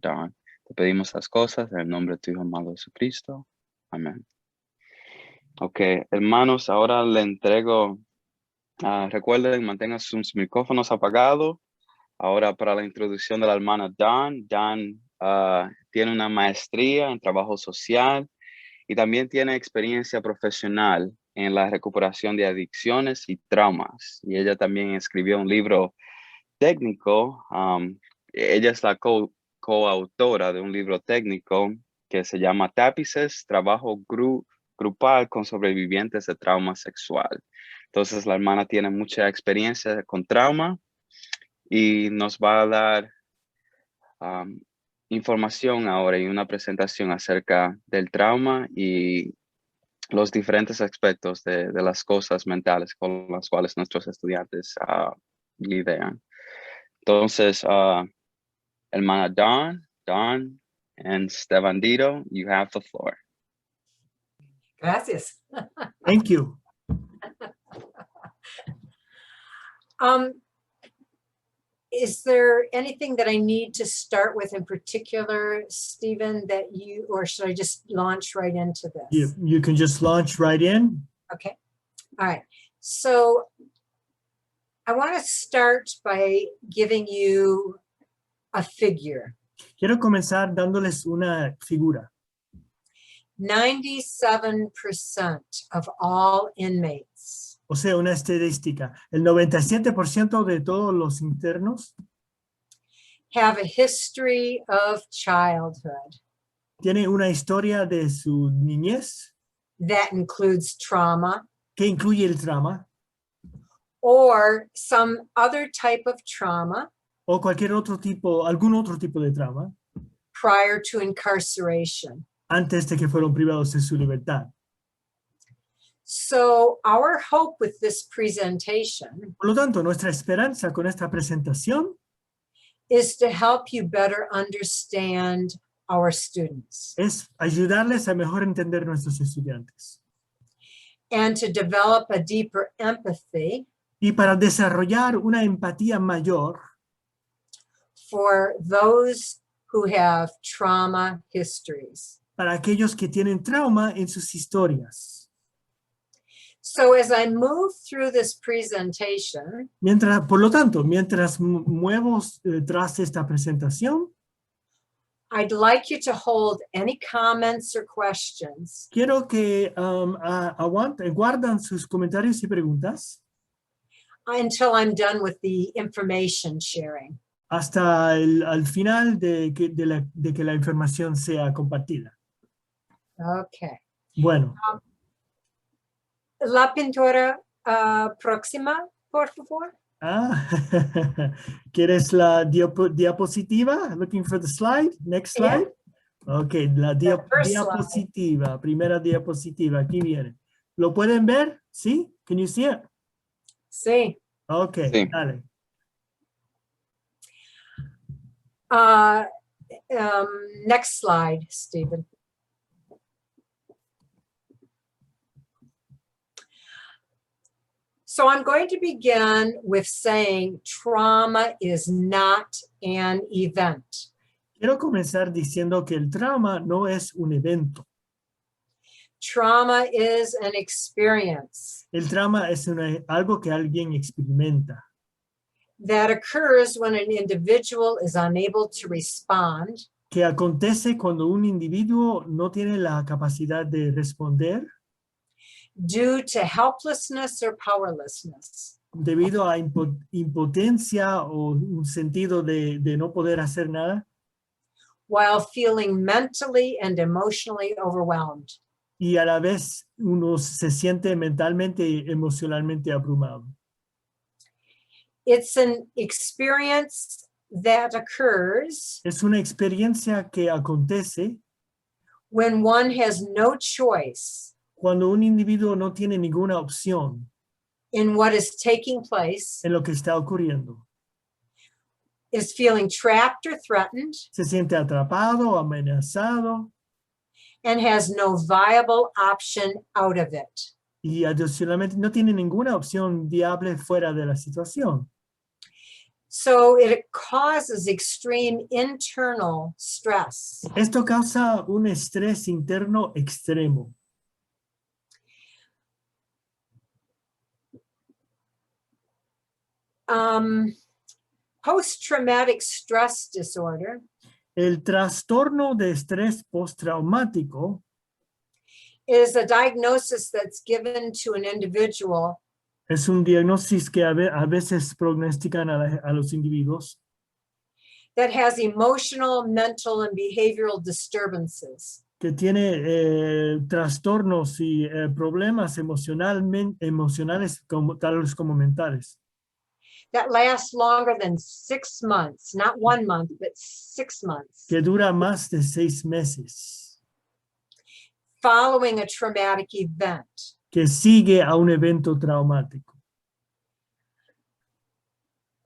Don. Te pedimos las cosas en el nombre de tu Hijo amado Jesucristo. Amén. Ok, hermanos, ahora le entrego, recuerden, mantengan sus micrófonos apagados. Ahora para la introducción de la hermana Dawn. Dawn tiene una maestría en trabajo social y también tiene experiencia profesional en la recuperación de adicciones y traumas. Y ella también escribió un libro técnico. Ella es la coautora de un libro técnico que se llama Tapices, Trabajo Grupal con Sobrevivientes de Trauma Sexual. Entonces la hermana tiene mucha experiencia con trauma y nos va a dar información ahora y una presentación acerca del trauma y los diferentes aspectos de las cosas mentales con las cuales nuestros estudiantes lidian. Entonces, hermana Dawn and Stevandito, you have the floor. Gracias. Thank you. Is there anything that I need to start with in particular, Stephen, that you, or should I just launch right into this? You can just launch right in. Okay. All right. So I want to start by giving you a figure. Quiero comenzar dándoles una figura. 97% of all inmates O sea, una estadística. El 97% de todos los internos have a history of childhood tiene una historia de su niñez that includes trauma que incluye el trauma or some other type of trauma o cualquier otro tipo, algún otro tipo de trauma prior to incarceration. antes de que fueron privados de su libertad. So our hope with this presentation Por lo tanto, nuestra esperanza con esta presentación is to help you better understand our students es ayudarles a mejor entender nuestros estudiantes and to develop a deeper empathy y para desarrollar una empatía mayor for those who have trauma histories. para aquellos que tienen trauma en sus historias. So as I move through this presentation, Por lo tanto, mientras muevo tras esta presentación, I'd like you to hold any comments or questions quiero que guardan sus comentarios y preguntas until I'm done with the information sharing. hasta al final de que la información sea compartida. Okay. Bueno, La pintura próxima, por favor. ¿Quieres la diapositiva? Looking for the slide? Next slide? Yeah. Ok, la diapositiva, primera diapositiva, aquí viene. ¿Lo pueden ver? ¿Sí? Can you see it? Sí. Ok, sí. Dale. Next slide, Stephen. So I'm going to begin with saying trauma is not an event. Quiero comenzar diciendo que el trauma no es un evento. Trauma is an experience El trauma es algo que alguien experimenta. that occurs when an individual is unable to respond Que acontece cuando un individuo no tiene la capacidad de responder due to helplessness or powerlessness. debido a impotencia o un sentido de no poder hacer nada. While feeling mentally and emotionally overwhelmed. Y a la vez uno se siente mentalmente y emocionalmente abrumado. It's an experience that occurs Es una experiencia que acontece when one has no choice cuando un individuo no tiene ninguna opción in what is taking place, en lo que está ocurriendo. is feeling trapped or threatened, Se siente atrapado, amenazado and has no viable option out of it. y adicionalmente no tiene ninguna opción viable fuera de la situación. So it causes extreme internal stress. Esto causa un estrés interno extremo. Post-traumatic stress disorder El trastorno de estrés postraumático is a diagnosis that's given to an individual es un diagnóstico que a veces prognostican a los individuos that has emotional, mental, and behavioral disturbances que tiene trastornos y problemas emocionales tales como mentales, that last longer than 6 months, not 1 month, but 6 months, que dura más de 6 meses, following a traumatic event. que sigue a un evento traumático.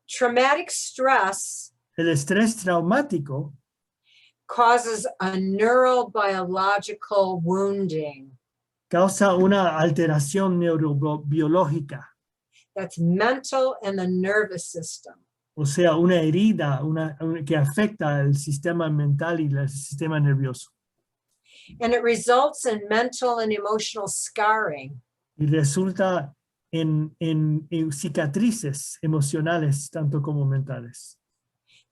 Traumatic stress El estrés traumático causes a neurobiological wounding causa una alteración neurobiológica, that's mental and the nervous system. o sea, una herida que afecta el sistema mental y el sistema nervioso. And it results in mental and emotional scarring Y resulta en cicatrices emocionales, tanto como mentales,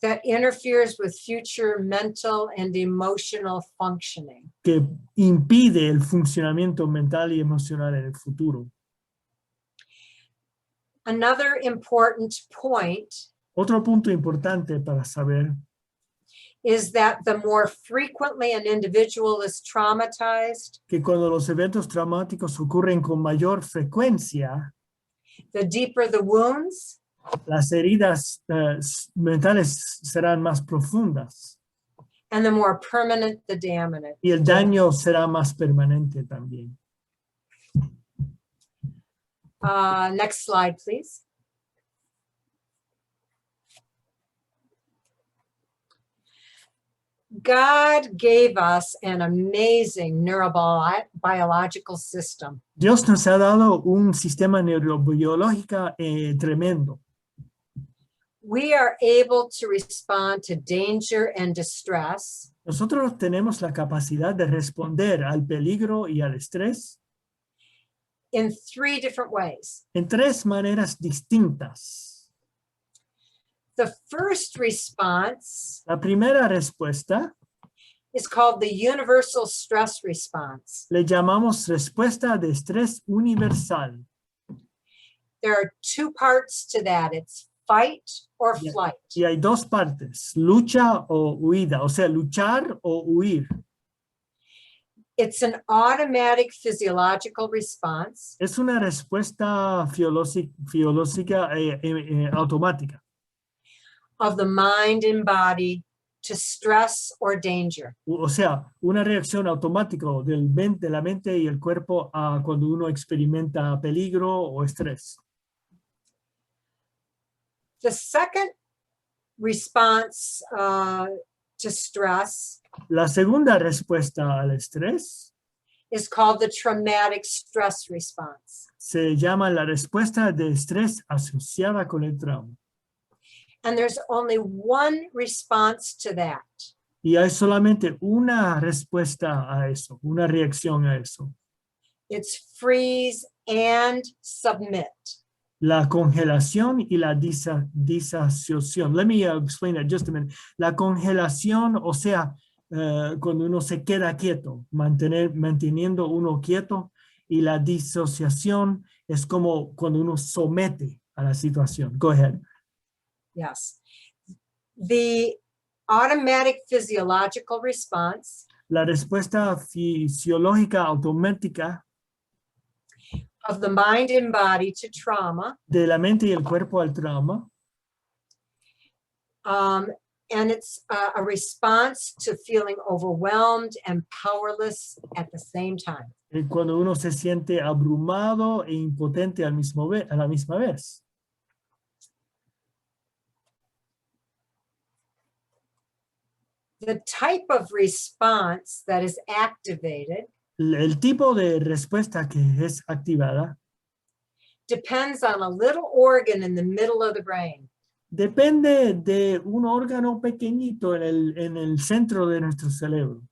that interferes with future mental and emotional functioning. que impide el funcionamiento mental y emocional en el futuro. Another important point Otro punto importante para saber is that the more frequently an individual is traumatized, que cuando los eventos traumáticos ocurren con mayor frecuencia, the deeper the wounds, las heridas mentales serán más profundas and the more permanent the damage. y el daño será más permanente también. Next slide, please. God gave us an amazing neurobiological system. Dios nos ha dado un sistema neurobiológico tremendo. We are able to respond to danger and distress Nosotros tenemos la capacidad de responder al peligro y al estrés in 3 different ways. en 3 maneras distintas. The first response La primera respuesta is called the universal stress response. le llamamos respuesta de estrés universal. There are 2 parts to that. It's fight or Yeah. flight. Y hay 2 partes, lucha o huida, o sea, luchar o huir. It's an automatic physiological response Es una respuesta fisiológica automática of the mind and body to stress or danger. o sea, una reacción automática de la mente y el cuerpo cuando uno experimenta peligro o estrés. The second response to stress La segunda respuesta al estrés is called the traumatic stress response. se llama la respuesta de estrés asociada con el trauma. And there's only one response to that. Y hay solamente una respuesta a eso, una reacción a eso. It's freeze and submit. La congelación y la disasociación. Let me explain that just a minute. La congelación, o sea, cuando uno se queda quieto, manteniendo uno quieto, y la disociación es como cuando uno somete a la situación. Go ahead. Yes. The automatic physiological response La respuesta fisiológica automática of the mind and body to trauma, de la mente y el cuerpo al trauma, and it's a response to feeling overwhelmed and powerless at the same time. cuando uno se siente abrumado e impotente a la misma vez. The type of response that is activated El tipo de respuesta que es activada depends on a little organ in the middle of the brain. Depende de un órgano pequeñito en el centro de nuestro cerebro,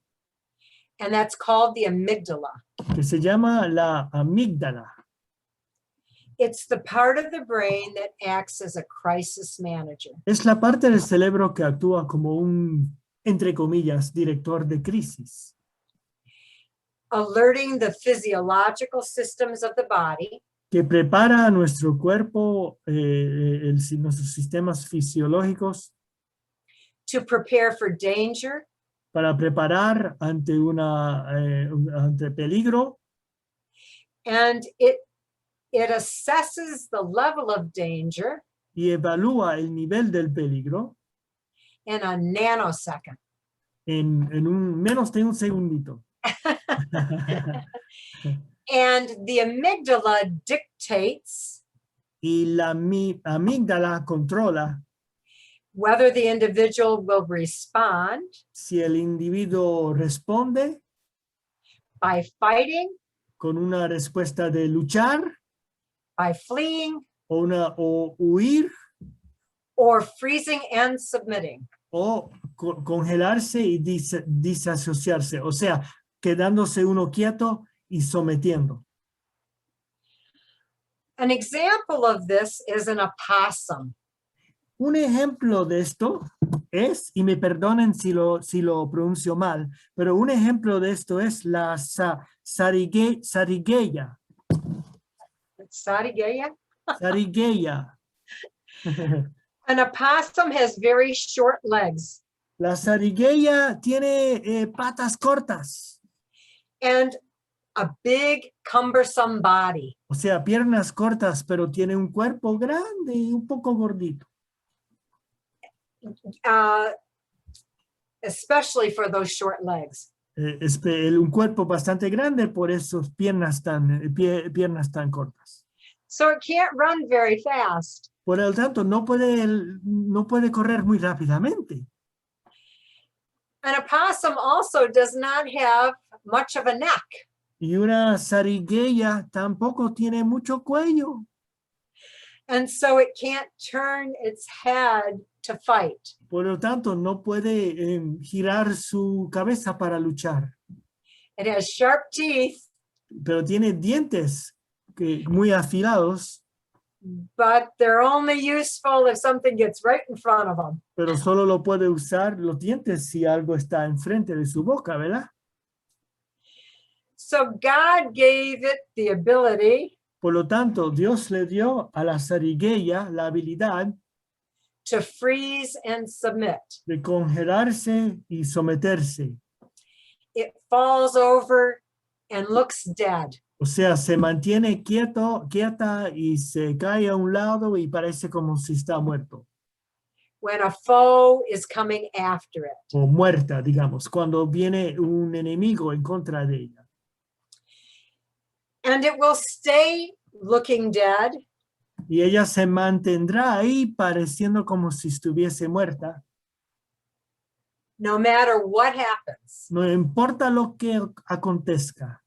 and that's called the amygdala. que se llama la amígdala. It's the part of the brain that acts as a crisis manager. Es la parte del cerebro que actúa como un, entre comillas, director de crisis, Alerting the physiological systems of the body que prepara a nuestro cuerpo, nuestros sistemas fisiológicos to prepare for danger para preparar ante ante peligro, and it assesses the level of danger y evalúa el nivel del peligro in a nanosecond. en menos de un segundito. And the amygdala dictates Y la amígdala controla whether the individual will respond si el individuo responde by fighting, con una respuesta de luchar by fleeing, o huir or freezing and submitting. o congelarse y disasociarse, o sea, quedándose uno quieto y sometiendo. An example of this is an opossum. Un ejemplo de esto es, y me perdonen si lo pronuncio mal, pero un ejemplo de esto es la sarigueya. Sarigaya? Sarigueya. An opossum has very short legs La sarigueya tiene patas cortas, and a big cumbersome body. o sea, piernas cortas, pero tiene un cuerpo grande y un poco gordito. Especially for those short legs. Un cuerpo bastante grande por esas piernas tan cortas. So it can't run very fast. Por lo tanto, no puede correr muy rápidamente. An opossum also does not have much of a neck. Y una sarigueya tampoco tiene mucho cuello. And so it can't turn its head to fight. Por lo tanto, no puede girar su cabeza para luchar. It has sharp teeth, Pero tiene dientes muy afilados, but they're only useful if something gets right in front of them. pero solo lo puede usar los dientes si algo está enfrente de su boca, ¿verdad? So God gave it the ability Por lo tanto, Dios le dio a la sarigueya la habilidad to freeze and submit. de congelarse y someterse. It falls over and looks dead. O sea, se mantiene quieta y se cae a un lado y parece como si está muerto. When a foe is coming after it. O muerta, digamos, cuando viene un enemigo en contra de ella. And it will stay looking dead Y ella se mantendrá ahí pareciendo como si estuviese muerta. no matter what happens No importa lo que acontezca.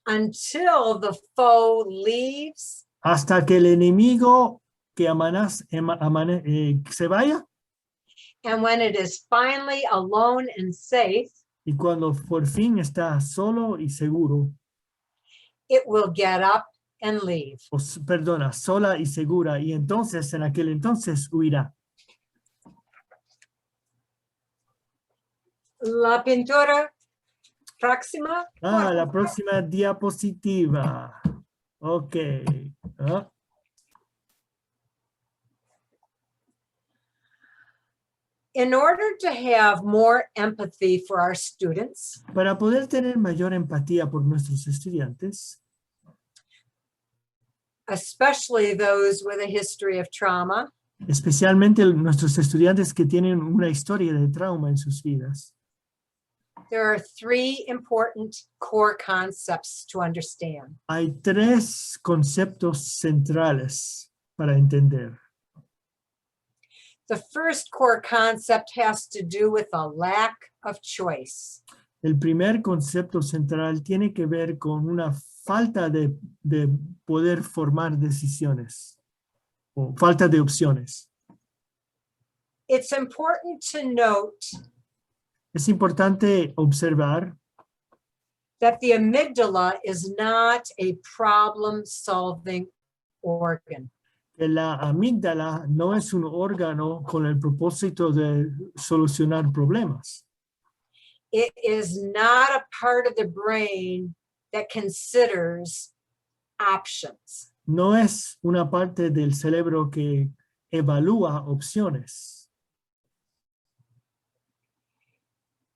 until the foe leaves Hasta que el enemigo que se vaya. and when it is finally alone and safe, Y cuando por fin está solo y seguro. it will get up and leave. Perdona, sola y segura. Y entonces, en aquel entonces, huirá. La pintura próxima. La próxima diapositiva. Ok. In order to have more empathy for our students, Para poder tener mayor empatía por nuestros estudiantes, especially those with a history of trauma, especialmente nuestros estudiantes que tienen una historia de trauma en sus vidas, there are three important core concepts to understand. hay tres conceptos centrales para entender. The first core concept has to do with a lack of choice. El primer concepto central tiene que ver con una falta de poder formar decisiones o falta de opciones. It's important to note Es importante observar that the amygdala is not a problem-solving organ. que la amígdala no es un órgano con el propósito de solucionar problemas. It is not a part of the brain that considers options. No es una parte del cerebro que evalúa opciones.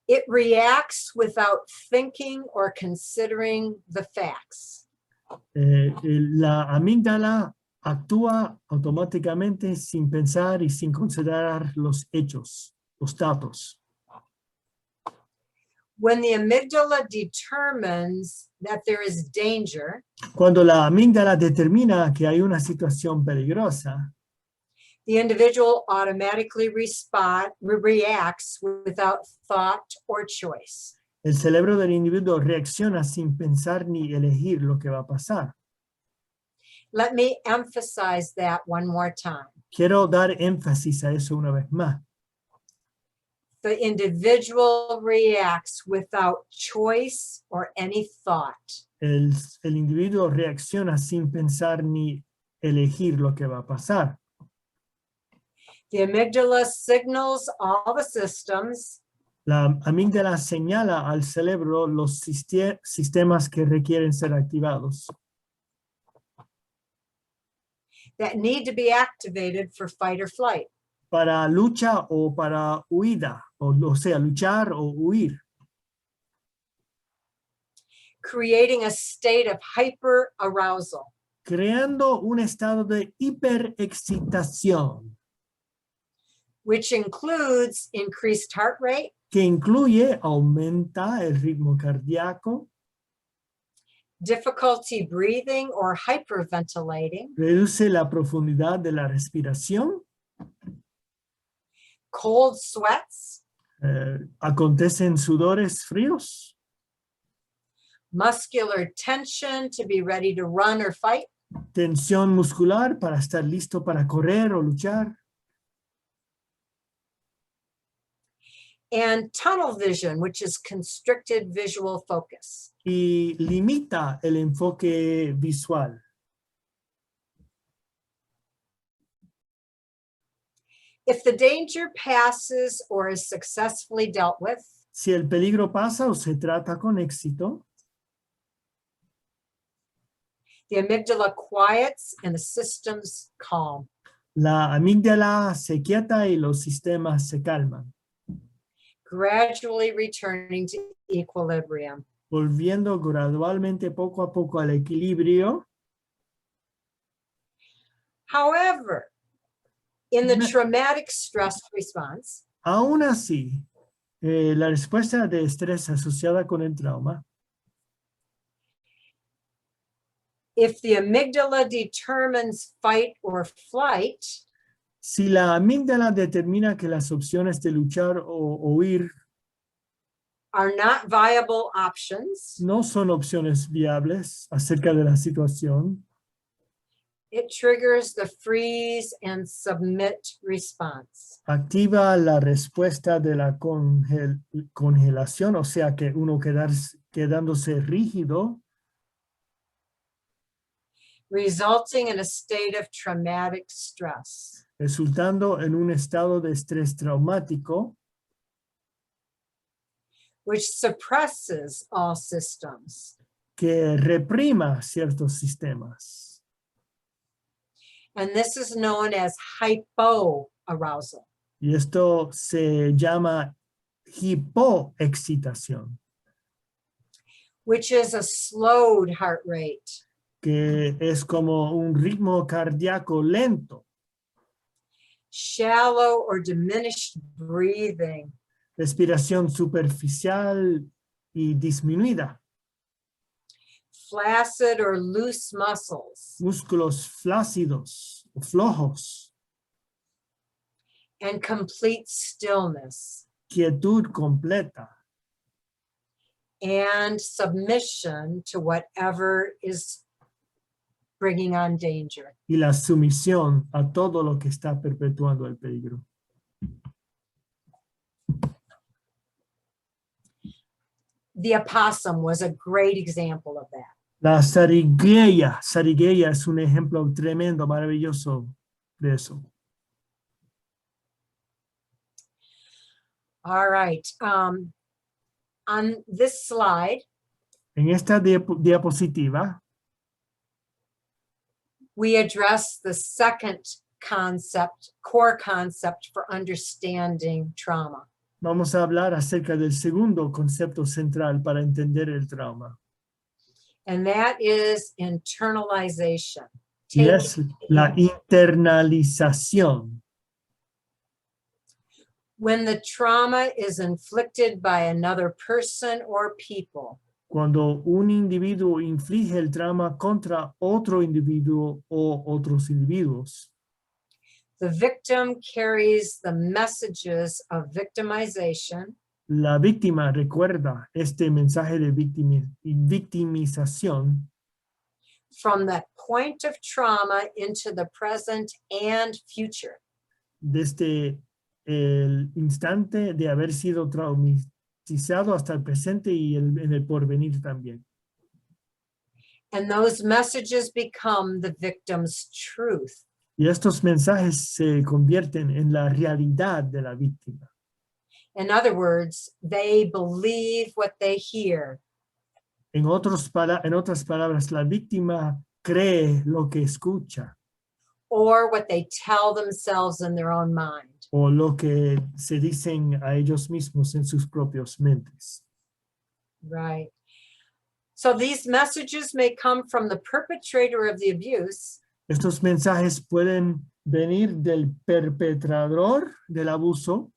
It reacts without thinking or considering the facts. La amígdala actúa automáticamente sin pensar y sin considerar los hechos, los datos. When the amygdala determines that there is danger, Cuando la amígdala determina que hay una situación peligrosa, the individual automatically reacts without thought or choice. el cerebro del individuo reacciona sin pensar ni elegir lo que va a pasar. Let me emphasize that one more time. Quiero dar énfasis a eso una vez más. The individual reacts without choice or any thought. El individuo reacciona sin pensar ni elegir lo que va a pasar. The amygdala signals all the systems La amígdala señala al cerebro los sistemas que requieren ser activados, that need to be activated for fight or flight. para lucha o para huida, o sea, luchar o huir, Creating a state of hyperarousal. creando un estado de hiperexcitación Which includes increased heart rate, que incluye aumenta el ritmo cardíaco, difficulty breathing or hyperventilating, reduce la profundidad de la respiración, cold sweats, acontecen sudores fríos, muscular tension to be ready to run or fight, tensión muscular para estar listo para correr o luchar, and tunnel vision, which is constricted visual focus. y limita el enfoque visual. If the danger passes or is successfully dealt with, Si el peligro pasa o se trata con éxito, the amygdala quiets and the systems calm. la amígdala se quieta y los sistemas se calman, Gradually returning to equilibrium. volviendo gradualmente poco a poco al equilibrio. However, in the Me- traumatic stress response, Aún así, la respuesta de estrés asociada con el trauma, if the amygdala determines fight or flight, si la amígdala determina que las opciones de luchar o huir are not viable options, no son opciones viables acerca de la situación, it triggers the freeze and submit response. activa la respuesta de la congelación, o sea que uno quedándose rígido, Resulting in a state of traumatic stress. resultando en un estado de estrés traumático Which suppresses all systems. que reprima ciertos sistemas. And this is known as hypoarousal. Y esto se llama hipoexcitación, Which is a slowed heart rate, que es como un ritmo cardíaco lento, shallow or diminished breathing, respiración superficial y disminuida, flaccid or loose muscles, músculos flácidos o flojos, and complete stillness, quietud completa and submission to whatever is bringing on danger. y la sumisión a todo lo que está perpetuando el peligro. The opossum was a great example of that. La zarigüeya es un ejemplo tremendo, maravilloso de eso. All right. On this slide, En esta diapositiva we address the second concept, core concept for understanding trauma. vamos a hablar acerca del segundo concepto central para entender el trauma. And that is internalization. Y es la internalización. When the trauma is inflicted by another person or people, Cuando un individuo inflige el trauma contra otro individuo o otros individuos, the victim carries the messages of victimization la víctima recuerda este mensaje de victimización from that point of trauma into the present and future. desde el instante de haber sido traumatizado hasta el presente y en el porvenir también. And those messages become the victim's truth. Y estos mensajes se convierten en la realidad de la víctima. In other words, they believe what they hear. En otras palabras, la víctima cree lo que escucha Or what they tell themselves in their own mind. o lo que se dicen a ellos mismos en sus propios mentes. Right. So these messages may come from the perpetrator of the abuse, Estos mensajes pueden venir del perpetrador del abuso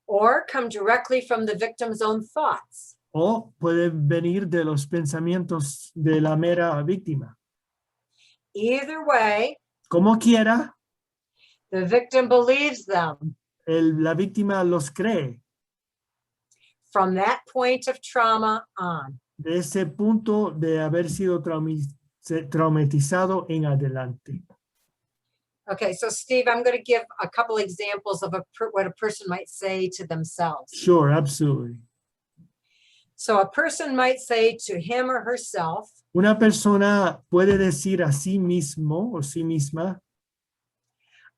or come directly from the victim's own thoughts. o pueden venir de los pensamientos de la mera víctima. Either way, Como quiera, the victim believes them la víctima los cree from that point of trauma on. de ese punto de haber sido traumatizado en adelante. Okay, so Steve, I'm going to give a couple examples of what a person might say to themselves. Sure, absolutely. So a person might say to him or herself, Una persona puede decir a sí mismo o sí misma,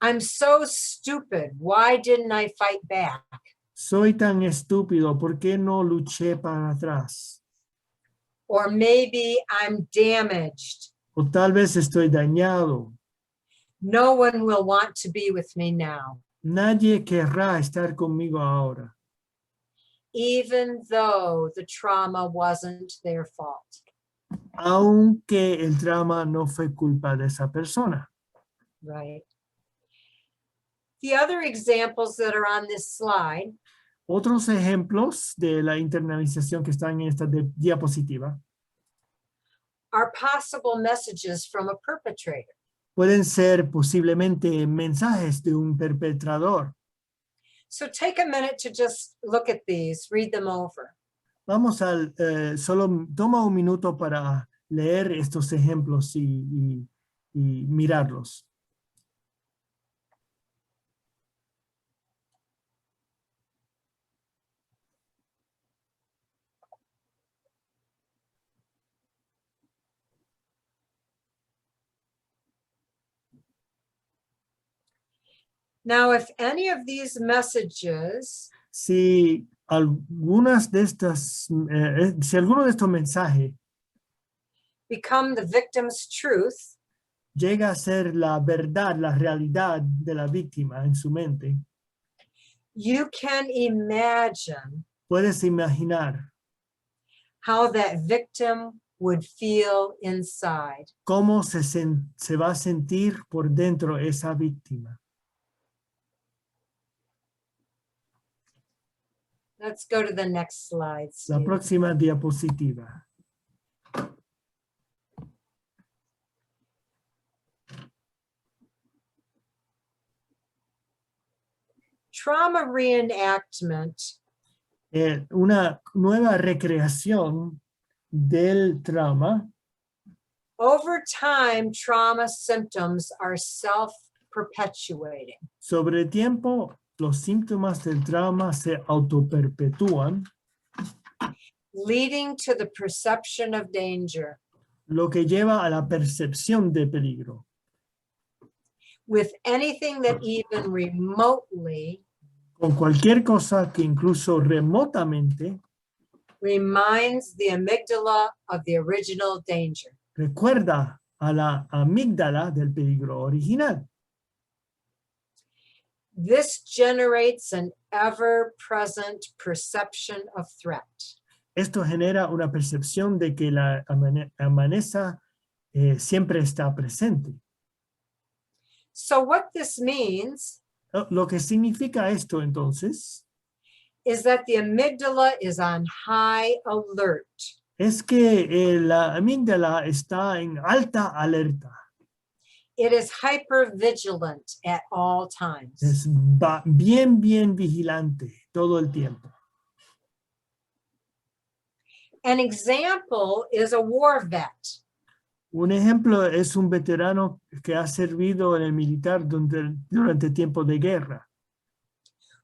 I'm so stupid. Why didn't I fight back? soy tan estúpido, ¿por qué no luché para atrás? Or maybe I'm damaged. O tal vez estoy dañado. No one will want to be with me now, Nadie querrá estar conmigo ahora, even though the trauma wasn't their fault. aunque el trauma no fue culpa de esa persona. Right. The other examples that are on this slide Otros ejemplos de la internalización que están en esta diapositiva are possible messages from a perpetrator. pueden ser posiblemente mensajes de un perpetrador. So take a minute to just look at these, read them over. Vamos al, solo toma un minuto para leer estos ejemplos y mirarlos. Now, if any of these messages Si algunas de estas, si alguno de estos mensajes become the victim's truth, llega a ser la verdad, la realidad de la víctima en su mente, you can imagine puedes imaginar how that victim would feel inside. cómo se va a sentir por dentro esa víctima. Let's go to the next slide, La Steve. próxima diapositiva. Trauma reenactment Una nueva recreación del trauma. Over time, trauma symptoms are self-perpetuating. Sobre el tiempo, los síntomas del trauma se autoperpetúan leading to the perception of danger. lo que lleva a la percepción de peligro. With anything that even remotely Con cualquier cosa que incluso remotamente reminds the amygdala of the original danger. recuerda a la amígdala del peligro original. This generates an ever-present perception of threat. Esto genera una percepción de que la amenaza siempre está presente. So what this means Lo que significa esto entonces is that the amygdala is on high alert. es que la amígdala está en alta alerta. It is hypervigilant at all times. Es bien vigilante todo el tiempo. An example is a war vet Un ejemplo es un veterano que ha servido en el militar durante tiempos de guerra,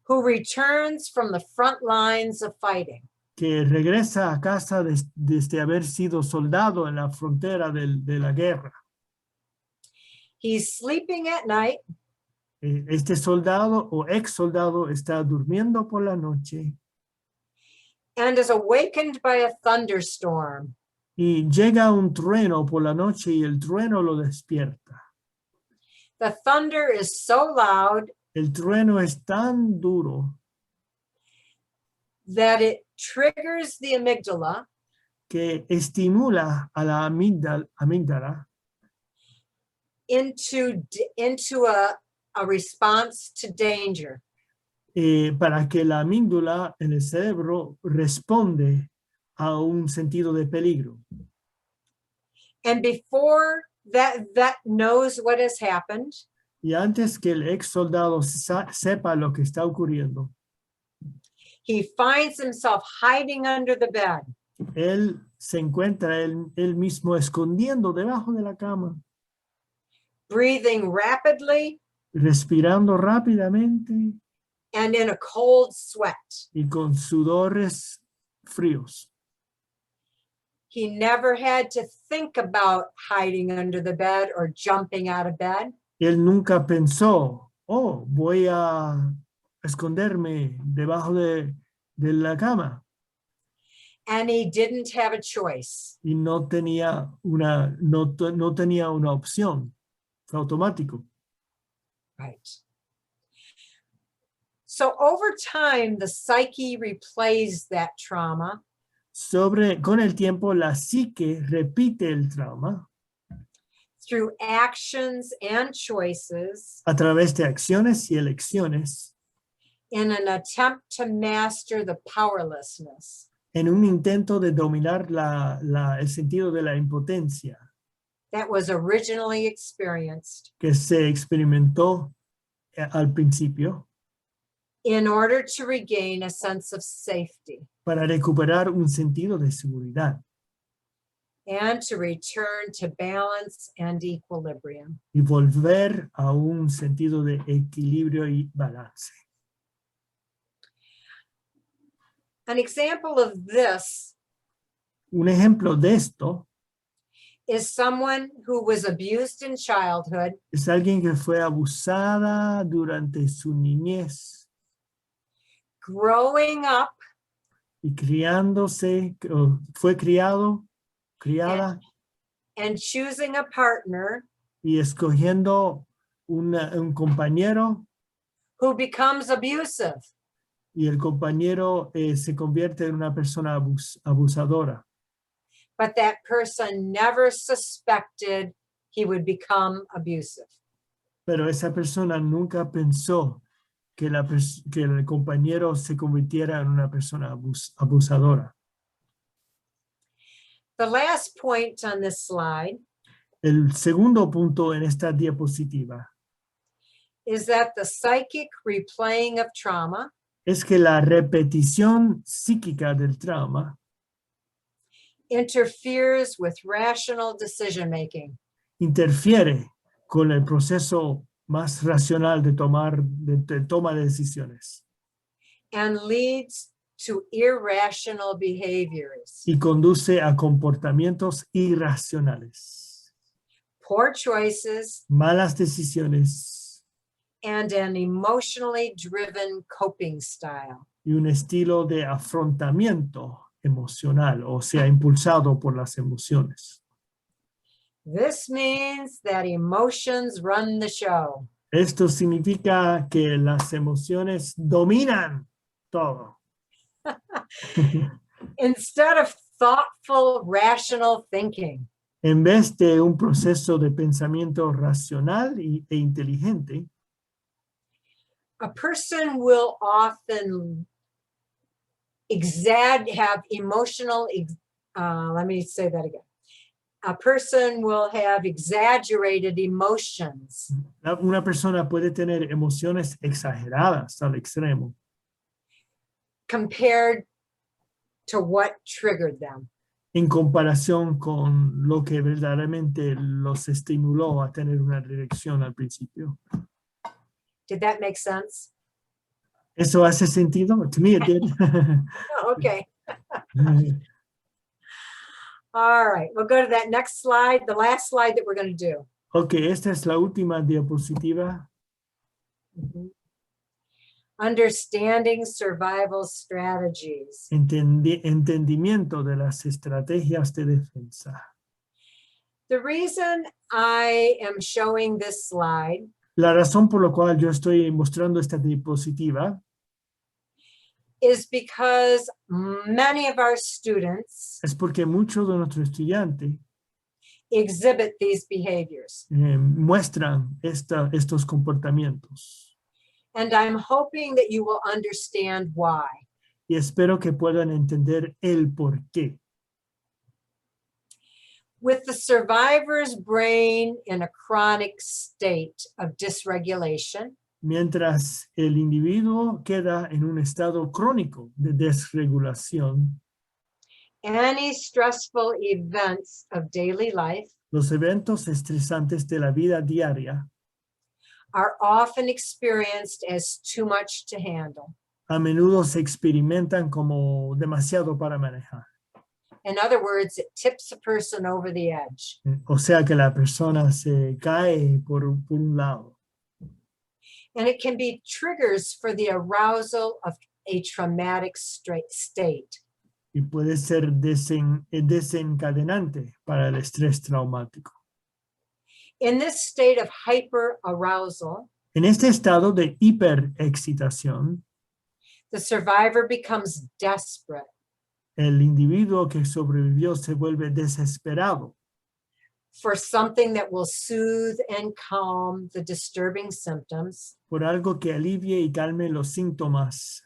who returns from the front lines of fighting. que regresa a casa desde haber sido soldado en la frontera de la guerra. He's sleeping at night Este soldado o ex soldado está durmiendo por la noche and is awakened by a thunderstorm. y llega un trueno por la noche y el trueno lo despierta. The thunder is so loud El trueno es tan duro that it triggers the amygdala que estimula a la amígdala into a response to danger. Para que la amígdala en el cerebro responde a un sentido de peligro. And before that vet knows what has happened, Y antes que el ex soldado sepa lo que está ocurriendo, he finds himself hiding under the bed, él se encuentra él mismo escondiendo debajo de la cama, breathing rapidly respirando rápidamente and in a cold sweat. y con sudores fríos. He never had to think about hiding under the bed or jumping out of bed. Él nunca pensó, oh, voy a esconderme debajo de la cama. And he didn't have a choice. Y no tenía una opción. Fue automático. Right. So over time, the psyche replays that trauma Con el tiempo, la psique repite el trauma through actions and choices a través de acciones y elecciones in an attempt to master the powerlessness en un intento de dominar el sentido de la impotencia that was originally experienced que se experimentó al principio in order to regain a sense of safety para recuperar un sentido de seguridad and to return to balance and equilibrium. y volver a un sentido de equilibrio y balance. An example of this Un ejemplo de esto is someone who was abused in childhood, es alguien que fue abusada durante su niñez growing up y fue criada and choosing a partner y escogiendo un compañero who becomes abusive. y el compañero se convierte en una persona abusadora. But that person never suspected he would become abusive. Pero esa persona nunca pensó que el compañero se convirtiera en una persona abusadora. The last point on this slide El segundo punto en esta diapositiva is that the psychic replaying of trauma es que la repetición psíquica del trauma interferes with rational decision making. interfiere con el proceso más racional de toma de decisiones And leads to irrational behaviors, y conduce a comportamientos irracionales, poor choices, malas decisiones and an emotionally driven coping style. y un estilo de afrontamiento emocional, o sea, impulsado por las emociones. This means that emotions run the show. Esto significa que las emociones dominan todo. Instead of thoughtful, rational thinking. En vez de un proceso de pensamiento racional e inteligente, A person will often have emotional, let me say that again. A person will have exaggerated emotions una persona puede tener emociones exageradas al extremo compared to what triggered them. en comparación con lo que verdaderamente los estimuló a tener una reacción al principio. Did that make sense? ¿Eso hace sentido? To me it did. Oh, okay. All right, we'll go to that next slide, the last slide that we're going to do. Ok, esta es la última diapositiva. Understanding survival strategies. Entendimiento de las estrategias de defensa. The reason I am showing this slide La razón por la cual yo estoy mostrando esta diapositiva is because many of our students es porque muchos de nuestros estudiantes exhibit these behaviors. muestran estos comportamientos. And I'm hoping that you will understand why. Y espero que puedan entender el por qué. With the survivor's brain in a chronic state of dysregulation, Mientras el individuo queda en un estado crónico de desregulación, any stressful events of daily life los eventos estresantes de la vida diaria are often experienced as too much to handle. a menudo se experimentan como demasiado para manejar. In other words, it tips a person over the edge. O sea que la persona se cae por un lado. And it can be triggers for the arousal of a traumatic state. Y puede ser desencadenante para el estrés traumático. In this state of hyperarousal, En este estado de hiperexcitación, the survivor becomes desperate, el individuo que sobrevivió se vuelve desesperado for something that will soothe and calm the disturbing symptoms por algo que alivie y calme los síntomas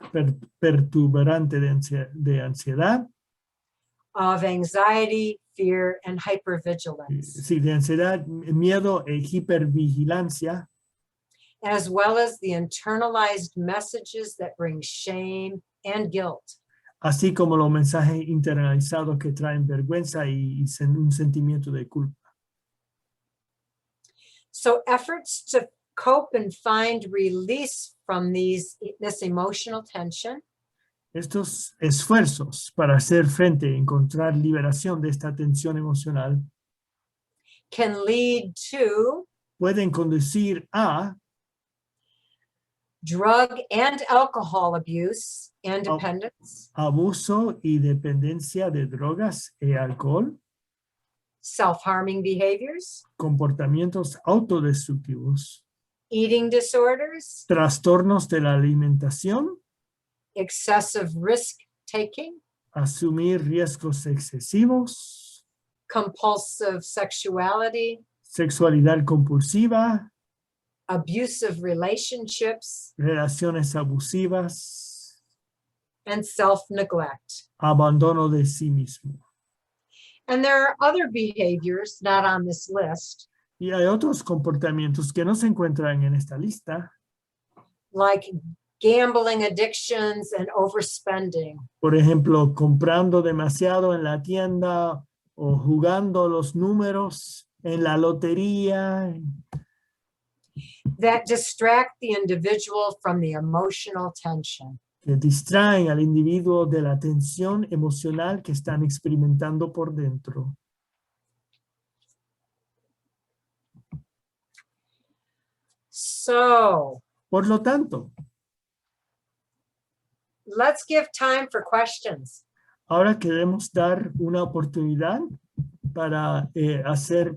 perturbantes de ansiedad, of anxiety, fear, and hypervigilance, sí, de ansiedad, miedo e hipervigilancia, as well as the internalized messages that bring shame and guilt. así como los mensajes internalizados que traen vergüenza y un sentimiento de culpa. So efforts to cope and find release from this emotional tension Estos esfuerzos para hacer frente y encontrar liberación de esta tensión emocional can lead to pueden conducir a drug and alcohol abuse and dependence, abuso y dependencia de drogas y alcohol, self-harming behaviors, comportamientos autodestructivos, eating disorders, trastornos de la alimentación, excessive risk-taking, asumir riesgos excesivos, compulsive sexuality, sexualidad compulsiva, abusive relationships, relaciones abusivas, and self-neglect. abandono de sí mismo. And there are other behaviors not on this list, Y hay otros comportamientos que no se encuentran en esta lista, like gambling addictions and overspending, por ejemplo, comprando demasiado en la tienda o jugando los números en la lotería, that distract the individual from the emotional tension. que distraen al individuo de la tensión emocional que están experimentando por dentro. So Por lo tanto, let's give time for questions. ahora queremos dar una oportunidad para hacer